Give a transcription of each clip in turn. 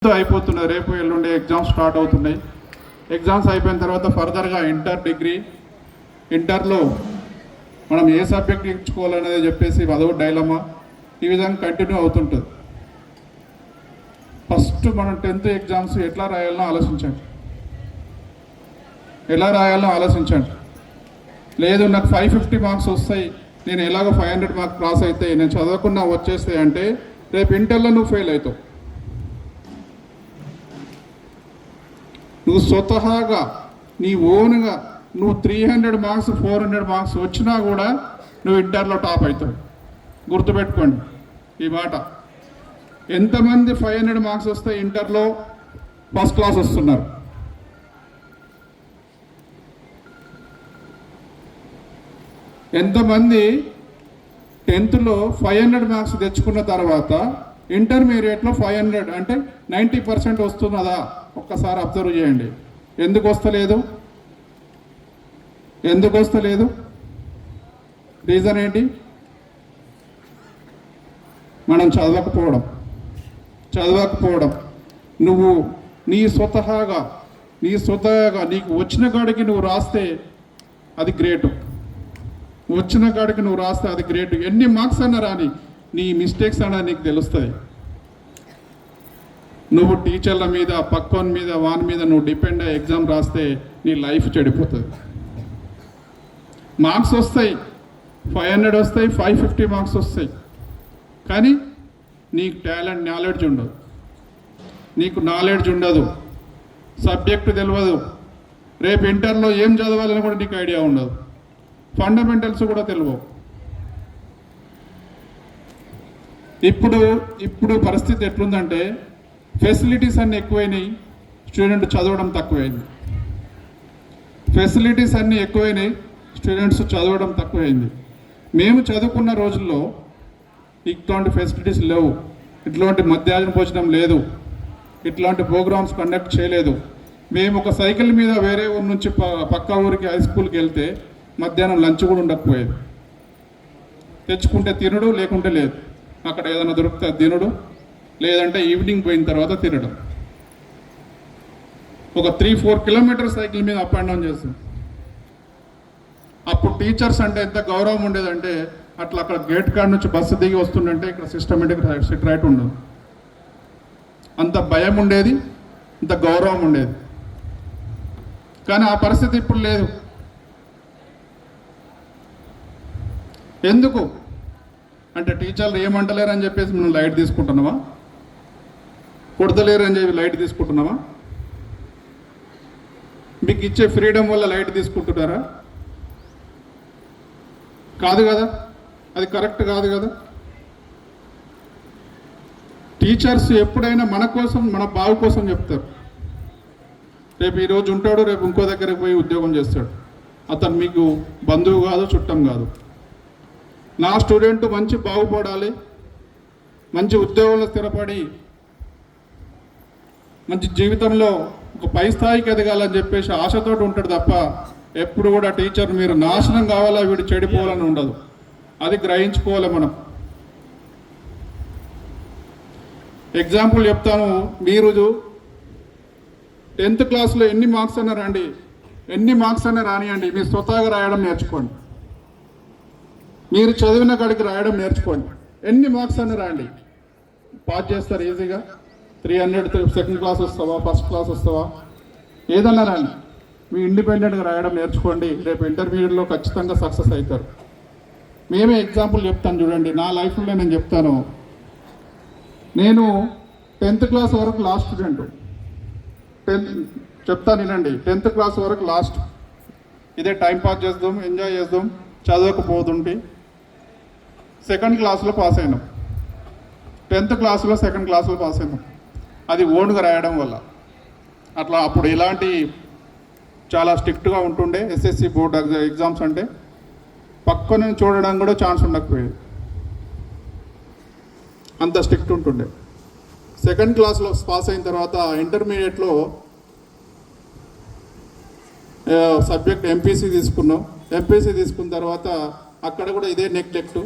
అయిపోతున్నాయి. రేపు ఎల్లుండి ఎగ్జామ్స్ స్టార్ట్ అవుతున్నాయి. ఎగ్జామ్స్ అయిపోయిన తర్వాత ఫర్దర్గా ఇంటర్, డిగ్రీ, ఇంటర్లో మనం ఏ సబ్జెక్ట్ ఎంచుకోవాలనేది చెప్పేసి అదో డైలమా ఈ విధంగా కంటిన్యూ అవుతుంటుంది. ఫస్ట్ మనం 10th ఎగ్జామ్స్ ఎట్లా రాయాలనో ఆలోచించండి. లేదు నాకు 550 మార్క్స్ వస్తాయి, నేను ఎలాగో 500 మార్క్స్ క్రాస్ అయితే నేను చదవకుండా వచ్చేస్తాయి అంటే రేపు ఇంటర్లో నువ్వు ఫెయిల్ అవుతావు. నువ్వు స్వతహాగా నీ ఓన్గా నువ్వు 300 మార్క్స్ 400 మార్క్స్ వచ్చినా కూడా నువ్వు ఇంటర్లో టాప్ అవుతావు. గుర్తుపెట్టుకోండి ఈ మాట. ఎంతమంది 500 మార్క్స్ వస్తే ఇంటర్లో ఫస్ట్ క్లాస్ వస్తున్నారు? ఎంతమంది 10th 500 మార్క్స్ తెచ్చుకున్న తర్వాత ఇంటర్మీడియట్లో 500 అంటే 90% వస్తున్నదా? ఒక్కసారి అబ్జర్వ్ చేయండి. ఎందుకు వస్తలేదు? రీజన్ ఏంటి? మనం చదవకపోవడం. నువ్వు నీ స్వతహాగా నీకు వచ్చిన కాడికి నువ్వు రాస్తే అది గ్రేటు. ఎన్ని మార్క్స్ అన్నా రాని నీ మిస్టేక్స్ అన్నా నీకు తెలుస్తుంది. నువ్వు టీచర్ల మీద, పక్కోని మీద, వాని మీద నువ్వు డిపెండ్ అయ్యి ఎగ్జామ్ రాస్తే నీ లైఫ్ చెడిపోతుంది. మార్క్స్ వస్తాయి, 500 వస్తాయి, 550 మార్క్స్ వస్తాయి, కానీ నీకు నాలెడ్జ్ ఉండదు, సబ్జెక్టు తెలియదు, రేపు ఇంటర్లో ఏం చదవాలని కూడా నీకు ఐడియా ఉండదు, ఫండమెంటల్స్ కూడా తెలియవు. ఇప్పుడు పరిస్థితి ఎట్లుందంటే ఫెసిలిటీస్ అన్నీ ఎక్కువైనాయి, స్టూడెంట్ చదవడం తక్కువైంది. మేము చదువుకున్న రోజుల్లో ఇట్లాంటి ఫెసిలిటీస్ లేవు, ఇట్లాంటి మధ్యాహ్నం భోజనం లేదు, ఇట్లాంటి ప్రోగ్రామ్స్ కండక్ట్ చేయలేదు. మేము ఒక సైకిల్ మీద వేరే ఊరు నుంచి పక్క ఊరికి హై స్కూల్కి వెళ్తే మధ్యాహ్నం లంచ్ కూడా ఉండకపోయేది. తెచ్చుకుంటే తినడు, లేకుంటే లేదు. అక్కడ ఏదైనా దొరికితే తినడు, లేదంటే ఈవినింగ్ పోయిన తర్వాత తినడం. ఒక 3-4 కిలోమీటర్ సైకిల్ మీద అప్ అండ్ డౌన్ చేస్తాం. అప్పుడు టీచర్స్ అంటే ఎంత గౌరవం ఉండేదంటే అక్కడ గేట్ కాడ నుంచి బస్సు దిగి వస్తుందంటే ఇక్కడ సిస్టమేటిక్ సిట్ రైట్ ఉండదు. అంత భయం ఉండేది, అంత గౌరవం ఉండేది. కానీ ఆ పరిస్థితి ఇప్పుడు లేదు. ఎందుకు అంటే టీచర్లు ఏమంటలేరు అని చెప్పేసి మనం లైట్ తీసుకుంటున్నావా? కొడతలేరు అని చెప్పి లైట్ తీసుకుంటున్నావా? మీకు ఇచ్చే ఫ్రీడమ్ వల్ల లైట్ తీసుకుంటున్నారా? కాదు కదా, అది కరెక్ట్ కాదు కదా. టీచర్స్ ఎప్పుడైనా మన కోసం, మన బాగు కోసం చెప్తారు. రేపు ఈరోజు ఉంటాడు, రేపు ఇంకో దగ్గరకు పోయి ఉద్యోగం చేస్తాడు. అతను మీకు బంధువు కాదు, చుట్టం కాదు. నా స్టూడెంట్ మంచి బాగుపడాలి, మంచి ఉద్యోగంలో స్థిరపడి మంచి జీవితంలో ఒక పై స్థాయికి ఎదగాలని చెప్పేసి ఆశతోటి ఉంటాడు తప్ప ఎప్పుడు కూడా టీచర్ మీరు నాశనం కావాలా, వీడు చెడిపోవాలని ఉండదు. అది గ్రహించుకోవాలి మనం. ఎగ్జాంపుల్ చెప్తాను. మీరు 10th క్లాస్లో ఎన్ని మార్క్స్ అన్నా రానియండి, మీరు స్వతహాగా రాయడం నేర్చుకోండి. మీరు చదివిన కాడికి రాయడం నేర్చుకోండి. ఎన్ని మార్క్స్ అన్నా రాండి, పాస్ చేస్తారు ఈజీగా. 300 సెకండ్ క్లాస్ వస్తావా, ఫస్ట్ క్లాస్ వస్తావా, ఏదన్నా రాండి. మీ ఇండిపెండెంట్గా రాయడం నేర్చుకోండి. రేపు ఇంటర్మీడియట్లో ఖచ్చితంగా సక్సెస్ అవుతారు. మేమే ఎగ్జాంపుల్ చెప్తాను చూడండి. నా లైఫ్లో నేను చెప్తాను. నేను 10th క్లాస్ వరకు లాస్ట్ స్టూడెంట్. చెప్తాను వినండి. 10th క్లాస్ వరకు లాస్ట్. ఇదే టైం పాస్ చేద్దాం, ఎంజాయ్ చేద్దాం, చదవకపోతుంటే సెకండ్ క్లాస్లో పాస్ అయినాం. 10th క్లాస్లో సెకండ్ క్లాస్లో పాస్ అయినాం. అది ఓన్గా రాయడం వల్ల. అట్లా అప్పుడు ఇలాంటి చాలా స్ట్రిక్ట్గా ఉంటుండే. ఎస్ఎస్సి బోర్డ్ ఎగ్జామ్స్ అంటే పక్కన చూడడం కూడా ఛాన్స్ ఉండకపోయేది, అంత స్ట్రిక్ట్ ఉంటుండే. సెకండ్ క్లాస్లో పాస్ అయిన తర్వాత ఇంటర్మీడియట్లో సబ్జెక్ట్ ఎంపీసీ తీసుకున్నాం. ఎంపీసీ తీసుకున్న తర్వాత అక్కడ కూడా ఇదే నెగ్లెక్ట్,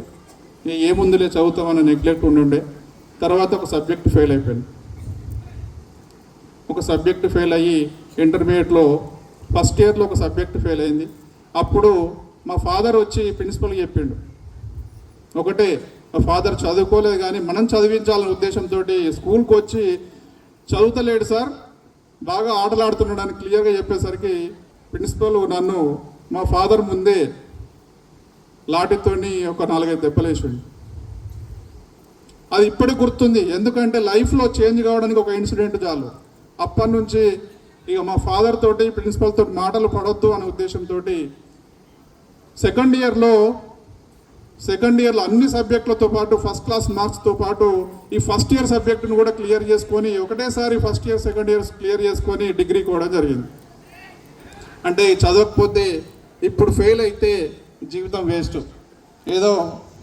ఏముందులే చదువుతామన్న నెగ్లెక్ట్ ఉండే. తర్వాత ఒక సబ్జెక్ట్ ఫెయిల్ అయిపోయింది. ఒక సబ్జెక్ట్ ఫెయిల్ అయ్యి ఇంటర్మీడియట్లో ఫస్ట్ ఇయర్లో ఒక సబ్జెక్ట్ ఫెయిల్ అయింది. అప్పుడు మా ఫాదర్ వచ్చి ప్రిన్సిపల్కి చెప్పిండు, ఒకటే మా ఫాదర్ చదువుకోలేదు కానీ మనం చదివించాలనే ఉద్దేశంతో స్కూల్కి వచ్చి చదువుతలేడు సార్, బాగా ఆటలాడుతున్నాడని క్లియర్గా చెప్పేసరికి ప్రిన్సిపల్ నన్ను మా ఫాదర్ ముందే లాఠీతోని ఒక 4-5 దెబ్బలేసిండు. అది ఇప్పటికి గుర్తుంది, ఎందుకంటే లైఫ్లో చేంజ్ కావడానికి ఒక ఇన్సిడెంట్ చాలు. అప్పటి నుంచి ఇక మా ఫాదర్ తోటి ప్రిన్సిపల్ తోటి మాటలు పడొద్దు అనే ఉద్దేశంతో సెకండ్ ఇయర్లో అన్ని సబ్జెక్టులతో పాటు ఫస్ట్ క్లాస్ మార్క్స్తో పాటు ఈ ఫస్ట్ ఇయర్ సబ్జెక్టును కూడా క్లియర్ చేసుకొని ఒకటేసారి first year second years clear చేసుకొని డిగ్రీ కూడా జరిగింది. అంటే చదవకపోతే ఇప్పుడు ఫెయిల్ అయితే జీవితం వేస్ట్. ఏదో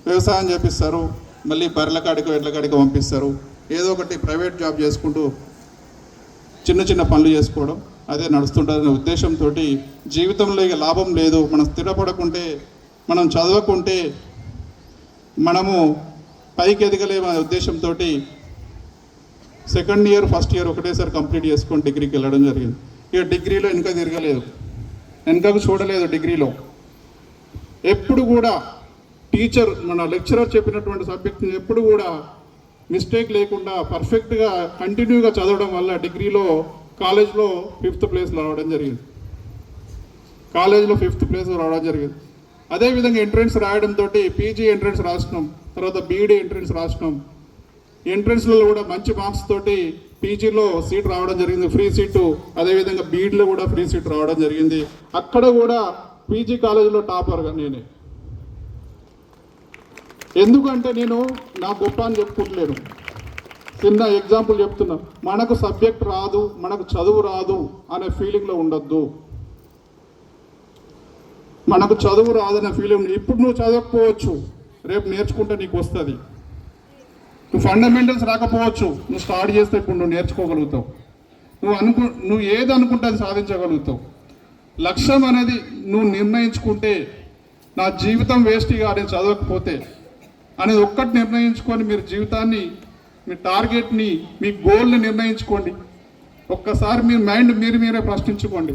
వ్యవసాయం చేపిస్తారు, మళ్ళీ బర్రెల కాడికో ఎడ్ల కాడికో పంపిస్తారు, ఏదో ఒకటి ప్రైవేట్ జాబ్ చేసుకుంటూ చిన్న చిన్న పనులు చేసుకోవడం అదే నడుస్తుంటుందనే ఉద్దేశంతో జీవితంలో ఇక లాభం లేదు, మనం స్థిరపడకుంటే, మనం చదవకుంటే మనము పైకి ఎదగలేమనే ఉద్దేశంతో సెకండ్ ఇయర్ ఫస్ట్ ఇయర్ ఒకటేసారి కంప్లీట్ చేసుకొని డిగ్రీకి వెళ్ళడం జరిగింది. ఇక డిగ్రీలో వెనుక తిరగలేదు, వెనుకకు చూడలేదు. డిగ్రీలో ఎప్పుడు కూడా టీచర్ మన లెక్చరర్ చెప్పినటువంటి సబ్జెక్ట్ని ఎప్పుడు కూడా మిస్టేక్ లేకుండా పర్ఫెక్ట్గా కంటిన్యూగా చదవడం వల్ల డిగ్రీలో కాలేజ్లో 5th ప్లేస్ రావడం జరిగింది. అదేవిధంగా ఎంట్రన్స్ రాయడంతో పీజీ ఎంట్రన్స్ రాసినాం, తర్వాత బీఈడీ ఎంట్రన్స్ రాసినాం. ఎంట్రన్స్లో కూడా మంచి మార్క్స్ తోటి పీజీలో సీట్ రావడం జరిగింది, ఫ్రీ సీటు. అదేవిధంగా బీఈడీలో కూడా ఫ్రీ సీట్ రావడం జరిగింది. అక్కడ కూడా పీజీ కాలేజీలో టాపర్గా నేనే. ఎందుకంటే నేను నా గొప్ప అని చెప్పుకుంటలేను, చిన్న ఎగ్జాంపుల్ చెప్తున్నా. మనకు సబ్జెక్ట్ రాదు, మనకు చదువు రాదు అనే ఫీలింగ్లో ఉండొద్దు. మనకు చదువు రాదనే ఫీలింగ్, ఇప్పుడు నువ్వు చదవకపోవచ్చు, రేపు నేర్చుకుంటే నీకు వస్తుంది. నువ్వు ఫండమెంటల్స్ రాకపోవచ్చు, నువ్వు స్టార్ట్ చేస్తే ఇప్పుడు నువ్వు నేర్చుకోగలుగుతావు. నువ్వు ఏది అనుకుంటే అది సాధించగలుగుతావు. లక్ష్యం అనేది నువ్వు నిర్ణయించుకుంటే, నా జీవితం వేస్ట్గా నేను చదవకపోతే అనేది ఒక్కటి నిర్ణయించుకొని మీరు జీవితాన్ని, మీ టార్గెట్ని, మీ గోల్ని నిర్ణయించుకోండి. ఒక్కసారి మీ మైండ్ మీరే ప్రశ్నించుకోండి,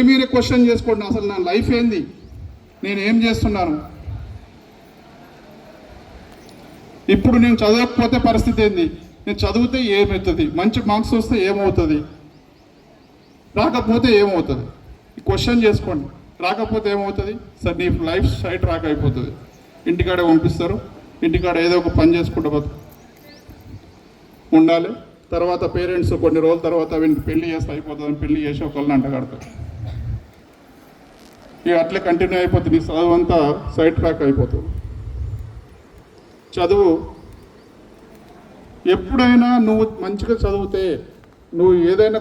మీరే క్వశ్చన్ చేసుకోండి. అసలు నా లైఫ్ ఏంది, నేను ఏం చేస్తున్నాను, ఇప్పుడు నేను చదవకపోతే పరిస్థితి ఏంది, నేను చదివితే ఏమవుతుంది, మంచి మార్క్స్ వస్తే ఏమవుతుంది, రాకపోతే ఏమవుతుంది. ఈ క్వశ్చన్ చేసుకోండి. రాకపోతే ఏమవుతుంది సార్, నీ లైఫ్ సైడ్ ట్రాక్ అయిపోతుంది, ఇంటికాడే పంపిస్తారు, ఇంటికాడ ఏదో ఒక పని చేసుకుంటూ ఉండాలి. తర్వాత పేరెంట్స్ కొన్ని రోజుల తర్వాత పెళ్లి చేస్తే అయిపోతుందని పెళ్లి చేసి ఒకళ్ళని అంటగడతారు. ఇక అట్లే కంటిన్యూ అయిపోతుంది, నీ చదువు అంతా సైడ్ ట్రాక్ అయిపోతుంది. చదువు ఎప్పుడైనా నువ్వు మంచిగా చదివితే, నువ్వు ఏదైనా